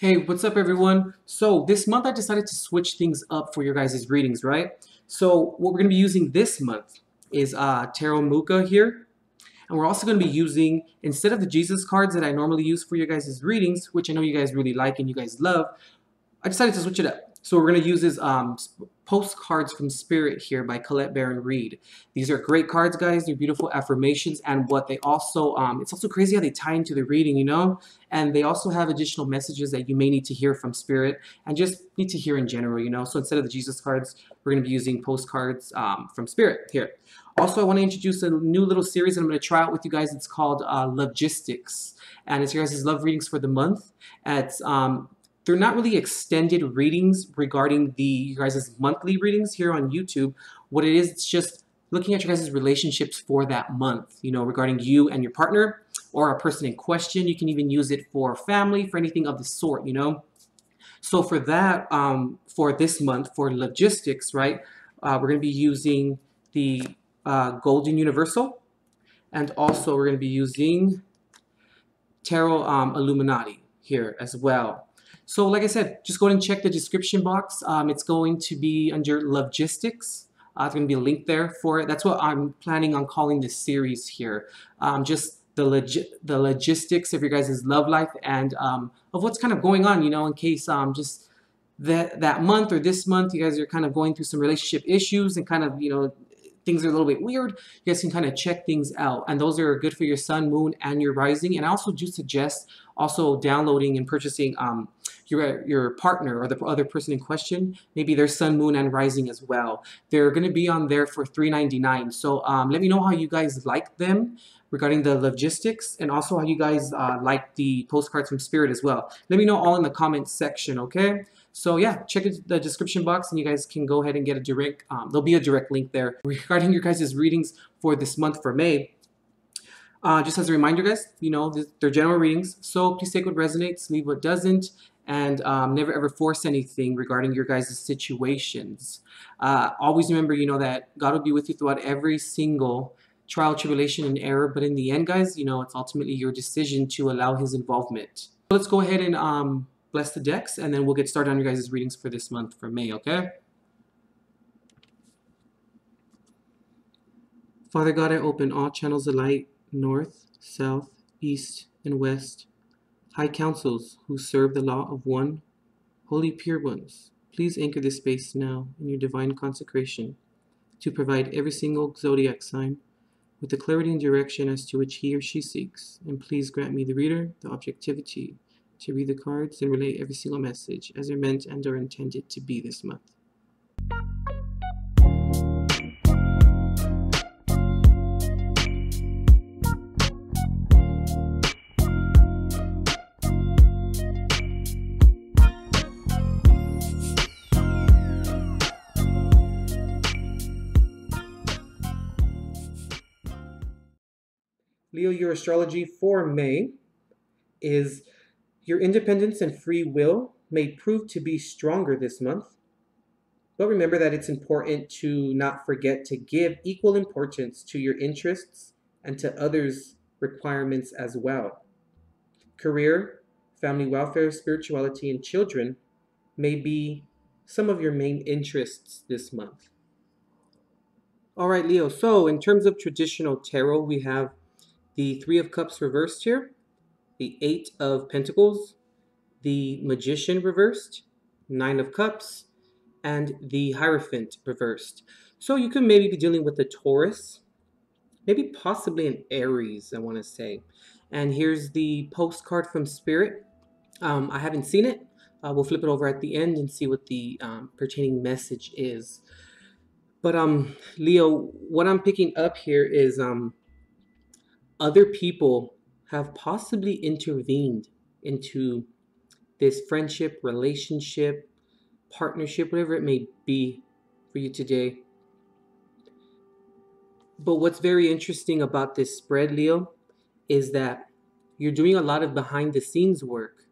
Hey, what's up everyone? So this month I decided to switch things up for your guys' readings, right? So what we're going to be using this month is Tarot Mucha here. And we're also going to be using, instead of the Jesus cards that I normally use for your guys' readings, which I know you guys really like and you guys love, I decided to switch it up. So what we're going to use is Postcards from Spirit here by Colette Baron-Reid. These are great cards, guys. They're beautiful affirmations, and what they also, it's also crazy how they tie into the reading, you know? And they also have additional messages that you may need to hear from Spirit and just need to hear in general, you know? So instead of the Jesus cards, we're going to be using Postcards from Spirit here. Also, I want to introduce a new little series that I'm going to try out with you guys. It's called xLoveGistix, and it's your guys' love readings for the month. It's they're not really extended readings regarding you guys' monthly readings here on YouTube. What it is, it's just looking at your guys' relationships for that month, you know, regarding you and your partner or a person in question. You can even use it for family, for anything of the sort, you know. So for that, for this month, for logistics, right, we're going to be using the Golden Universal, and also we're going to be using Tarot Illuminati here as well. So like I said, just go ahead and check the description box. It's going to be under Lovegistics. There's going to be a link there for it. That's what I'm planning on calling this series here. Just the logistics of your guys' love life and of what's kind of going on, you know, in case just that month or this month you guys are kind of going through some relationship issues and kind of, you know, things are a little bit weird. You guys can kind of check things out, and those are good for your sun, moon, and your rising. And I also do suggest also downloading and purchasing your partner or the other person in question, maybe their sun, moon, and rising as well. They're going to be on there for $3.99. So let me know how you guys like them regarding the logistics, and also how you guys like the postcards from Spirit as well. Let me know all in the comments section, okay? So yeah, check the description box and you guys can go ahead and get a direct, there'll be a direct link there regarding your guys' readings for this month for May. Just as a reminder, guys, you know, they're general readings, so please take what resonates, leave what doesn't, and never ever force anything regarding your guys' situations. Always remember, you know, that God will be with you throughout every single trial, tribulation, and error, but in the end, guys, you know, it's ultimately your decision to allow His involvement. So let's go ahead and bless the decks, and then we'll get started on your guys' readings for this month for May, okay? Father God, I open all channels of light, north, south, east, and west. High councils who serve the law of one, holy pure ones, please anchor this space now in your divine consecration to provide every single zodiac sign with the clarity and direction as to which he or she seeks. And please grant me, the reader, the objectivity to read the cards and relay every single message as they're meant and are intended to be this month. Leo, your astrology for May is: your independence and free will may prove to be stronger this month, but remember that it's important to not forget to give equal importance to your interests and to others' requirements as well. Career, family welfare, spirituality, and children may be some of your main interests this month. All right, Leo, so in terms of traditional tarot, we have the Three of Cups reversed here, the Eight of Pentacles, the Magician reversed, Nine of Cups, and the Hierophant reversed. So you could maybe be dealing with a Taurus, maybe possibly an Aries, I want to say. And here's the postcard from Spirit. I haven't seen it. We'll flip it over at the end and see what the pertaining message is. But Leo, what I'm picking up here is other people have possibly intervened into this friendship, relationship, partnership, whatever it may be for you today. But what's very interesting about this spread, Leo, is that you're doing a lot of behind the scenes work.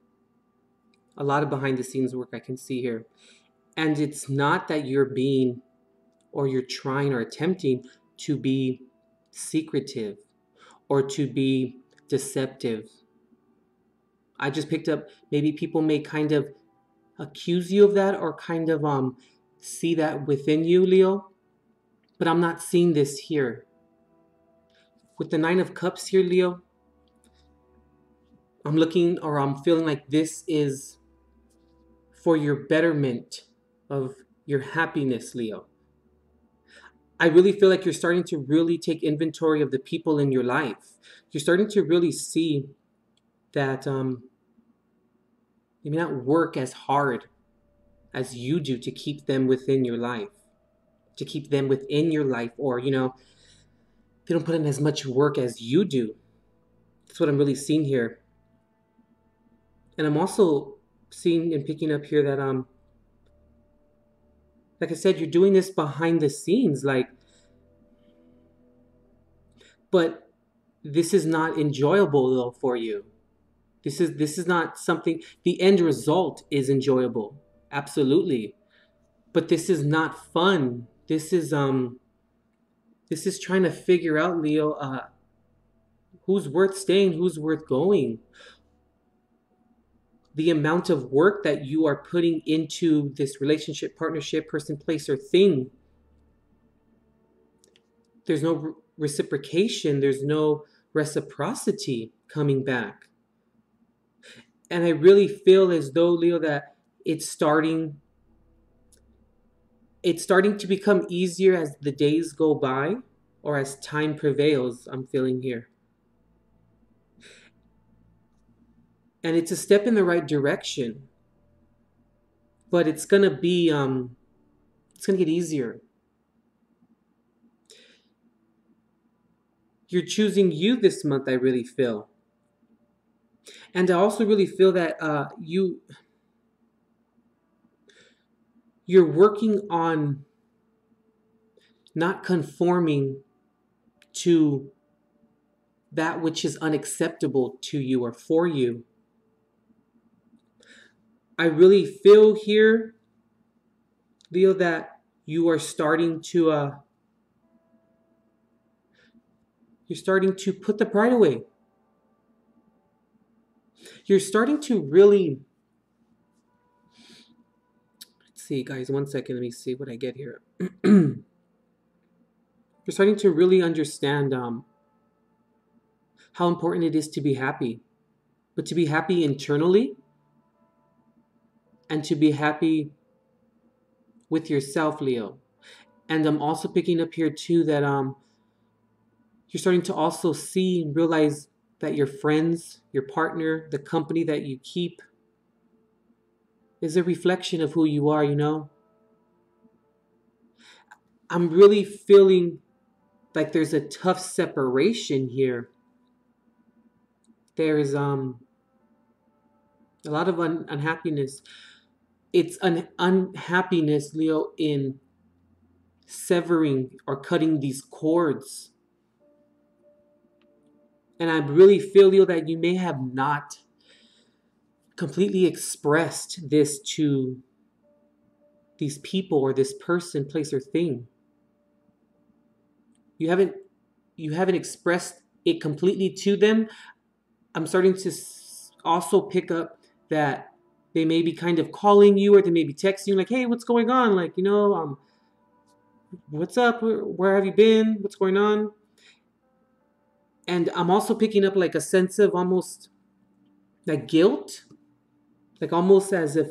A lot of behind the scenes work I can see here. And it's not that you're being, or you're trying or attempting to be secretive or to be deceptive. I just picked up maybe people may kind of accuse you of that or kind of see that within you, Leo. But I'm not seeing this here. With the Nine of Cups here, Leo, I'm looking or I'm feeling like this is for your betterment of your happiness, Leo. I really feel like you're starting to really take inventory of the people in your life. You're starting to really see that you may not work as hard as you do to keep them within your life. To keep them within your life, or, you know, they don't put in as much work as you do. That's what I'm really seeing here. And I'm also seeing and picking up here that like I said, you're doing this behind the scenes, like, but this is not enjoyable though for you. This is not something, the end result is enjoyable. Absolutely. But this is not fun. This is trying to figure out, Leo, who's worth staying, who's worth going. The amount of work that you are putting into this relationship, partnership, person, place, or thing. There's no reciprocation. There's no reciprocity coming back. And I really feel as though, Leo, that it's starting to become easier as the days go by or as time prevails, I'm feeling here. And it's a step in the right direction. But it's going to be, it's going to get easier. You're choosing you this month, I really feel. And I also really feel that you're working on not conforming to that which is unacceptable to you or for you. I really feel here, Leo, that you are starting to put the pride away. You're starting to really, let's see, guys, 1 second, let me see what I get here. You're starting to really understand how important it is to be happy, but to be happy internally and to be happy with yourself, Leo. And I'm also picking up here too that you're starting to also see and realize that your friends, your partner, the company that you keep is a reflection of who you are, you know? I'm really feeling like there's a tough separation here. There's a lot of unhappiness. It's an unhappiness, Leo, in severing or cutting these cords. And I really feel, Leo, that you may have not completely expressed this to these people or this person, place, or thing. You haven't expressed it completely to them. I'm starting to also pick up that they may be kind of calling you or they may be texting you like, hey, what's going on? Like, you know, what's up? Where have you been? What's going on? And I'm also picking up like a sense of almost like guilt. Like almost as if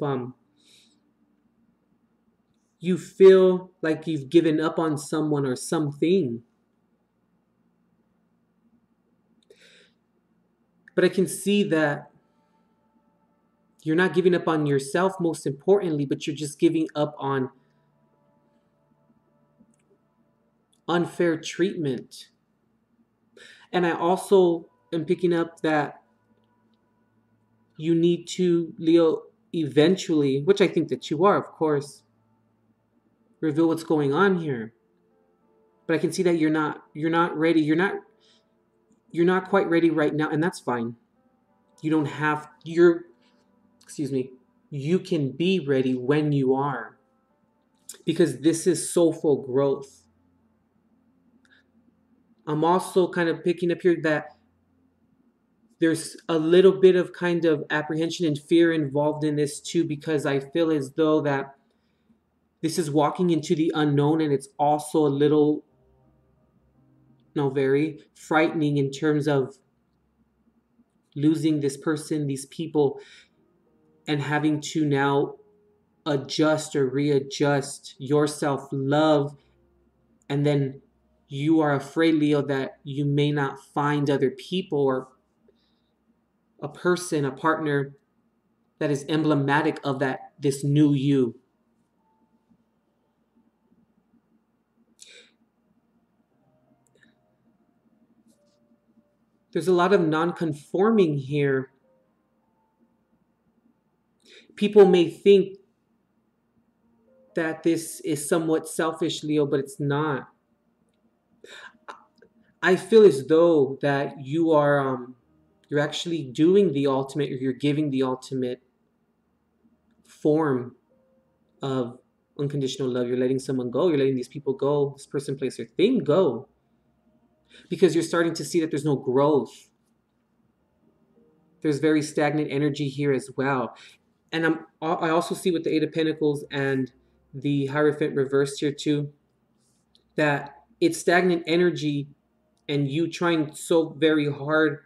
you feel like you've given up on someone or something. But I can see that you're not giving up on yourself, most importantly, but you're just giving up on unfair treatment. And I also am picking up that you need to, Leo, eventually, which I think that you are, of course, reveal what's going on here. But I can see that you're not ready. You're not quite ready right now, and that's fine. You don't have you can be ready when you are. Because this is soulful growth. I'm also kind of picking up here that There's a little bit of kind of apprehension and fear involved in this too, because I feel as though that this is walking into the unknown, and it's also a little, very frightening in terms of losing this person, these people, and having to now adjust or readjust your self love. And then you are afraid, Leo, that you may not find other people or a person, a partner that is emblematic of this new you. There's a lot of non-conforming here. People may think that this is somewhat selfish, Leo, but it's not. I feel as though that you're actually doing the ultimate, or you're giving the ultimate form of unconditional love. You're letting someone go. You're letting these people go, this person, place, or thing go, because you're starting to see that there's no growth. There's very stagnant energy here as well. And I also see with the Eight of Pentacles and the Hierophant reversed here too, that it's stagnant energy, and you trying so very hard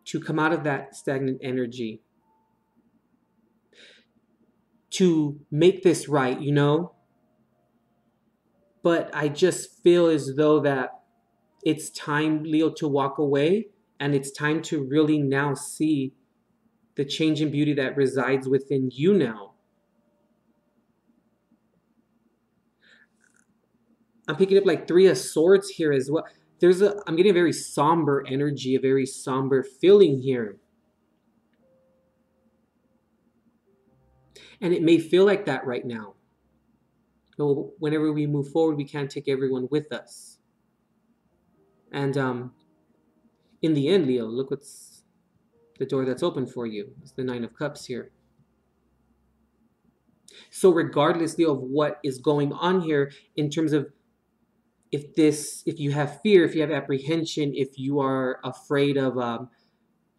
to come out of that stagnant energy, to make this right, But I just feel as though that it's time, Leo, to walk away, and it's time to really now see the change in beauty that resides within you now. I'm picking up like Three of Swords here as well. I'm getting a very somber energy, a very somber feeling here. And it may feel like that right now. So whenever we move forward, we can't take everyone with us. And in the end, Leo, look what's the door that's open for you. It's the Nine of Cups here. So regardless, Leo, of what is going on here, in terms of if you have fear, if you have apprehension, if you are afraid of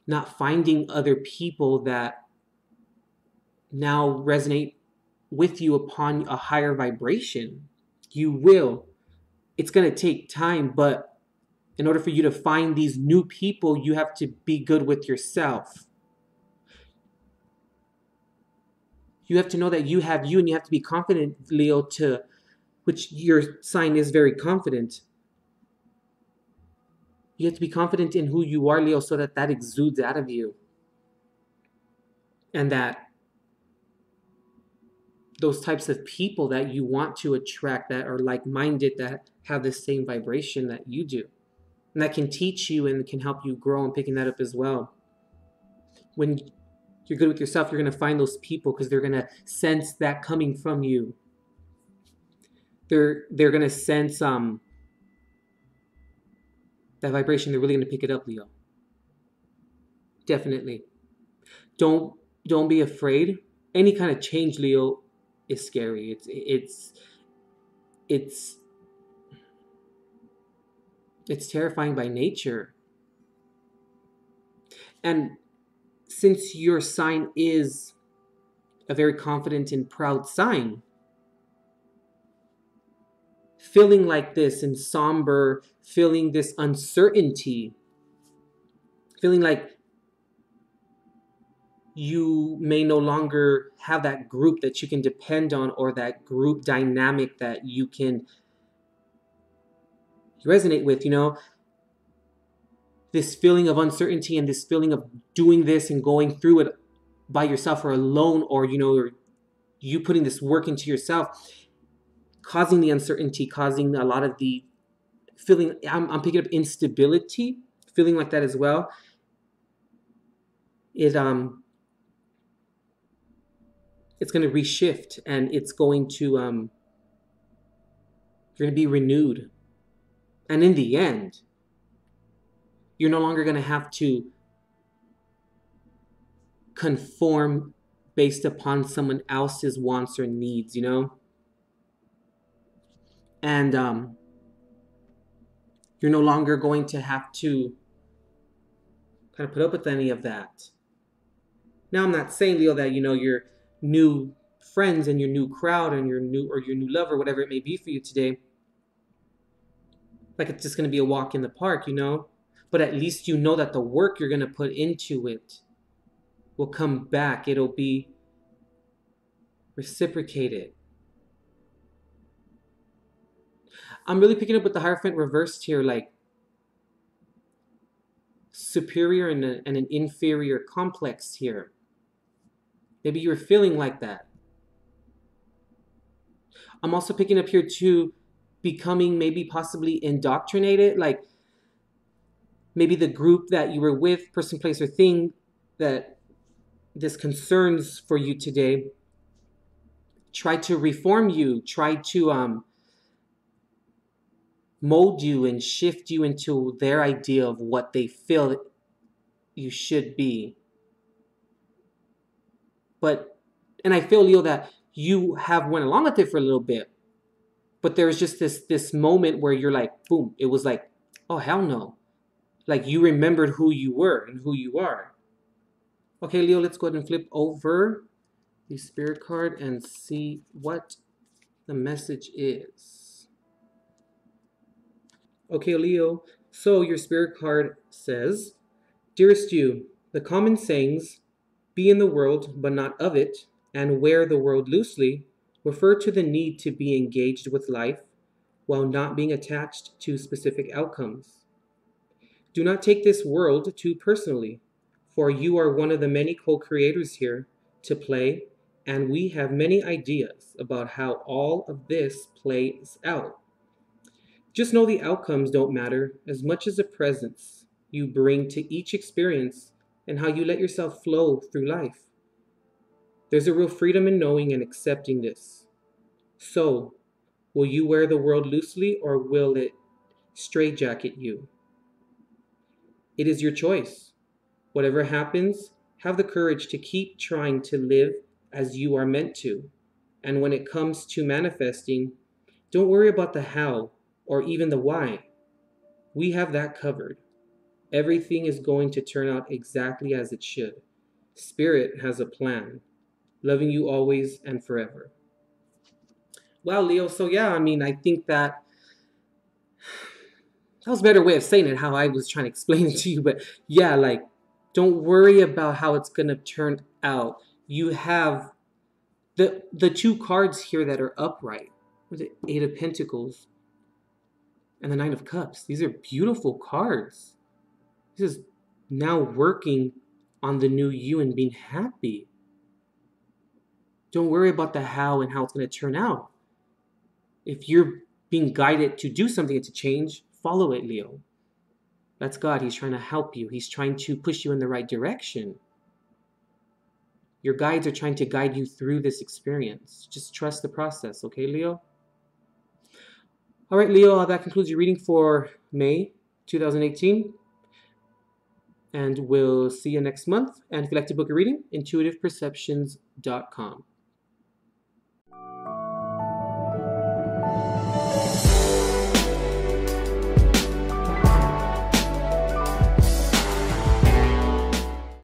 not finding other people that now resonate with you upon a higher vibration, you will. It's going to take time, but in order for you to find these new people, you have to be good with yourself. You have to know that you have you, and you have to be confident, Leo, which your sign is very confident. You have to be confident in who you are, Leo, so that exudes out of you. And that those types of people that you want to attract, that are like-minded, that have the same vibration that you do. And that can teach you and can help you grow, and picking that up as well. When you're good with yourself, you're going to find those people, because they're going to sense that coming from you. They're going to sense that vibration. They're really going to pick it up, Leo. Definitely. Don't be afraid. Any kind of change, Leo, is scary. It's terrifying by nature. And since your sign is a very confident and proud sign, feeling like this and somber, feeling this uncertainty, feeling like you may no longer have that group that you can depend on, or that group dynamic that you can resonate with, this feeling of uncertainty, and this feeling of doing this and going through it by yourself or alone, or you putting this work into yourself, causing the uncertainty, causing a lot of the feeling. I'm picking up instability, feeling like that as well. It's going to reshift, and it's going to you're going to be renewed. And in the end, you're no longer going to have to conform based upon someone else's wants or needs, And you're no longer going to have to kind of put up with any of that. Now, I'm not saying, Leo, that, your new friends and your new crowd and your new lover, whatever it may be for you today, like it's just going to be a walk in the park, But at least you know that the work you're going to put into it will come back. It'll be reciprocated. I'm really picking up with the Hierophant reversed here, like superior and an inferior complex here. Maybe you're feeling like that. I'm also picking up here too, becoming maybe possibly indoctrinated, like maybe the group that you were with, person, place, or thing that this concerns for you today, try to reform you, try to mold you and shift you into their idea of what they feel you should be. And I feel, Leo, that you have went along with it for a little bit, but there was just this moment where you're like, boom, it was like, oh, hell no. Like you remembered who you were and who you are. Okay, Leo, let's go ahead and flip over the spirit card and see what the message is. Okay, Leo, so your spirit card says, dearest you, the common sayings, be in the world but not of it, and wear the world loosely, refer to the need to be engaged with life while not being attached to specific outcomes. Do not take this world too personally, for you are one of the many co-creators here to play, and we have many ideas about how all of this plays out. Just know the outcomes don't matter as much as the presence you bring to each experience and how you let yourself flow through life. There's a real freedom in knowing and accepting this. So, will you wear the world loosely or will it straitjacket you? It is your choice. Whatever happens, have the courage to keep trying to live as you are meant to. And when it comes to manifesting, don't worry about the how or even the why. We have that covered. Everything is going to turn out exactly as it should. Spirit has a plan. Loving you always and forever. Well, Leo, so yeah, I think that was a better way of saying it, how I was trying to explain it to you. But yeah, like, don't worry about how it's going to turn out. You have the two cards here that are upright. What is it? Eight of Pentacles and the Nine of Cups. These are beautiful cards. This is now working on the new you and being happy. Don't worry about the how and how it's going to turn out. If you're being guided to do something to change, follow it, Leo. That's God. He's trying to help you. He's trying to push you in the right direction. Your guides are trying to guide you through this experience. Just trust the process, okay, Leo? All right, Leo, that concludes your reading for May 2018. And we'll see you next month. And if you'd like to book a reading, intuitiveperceptions.com.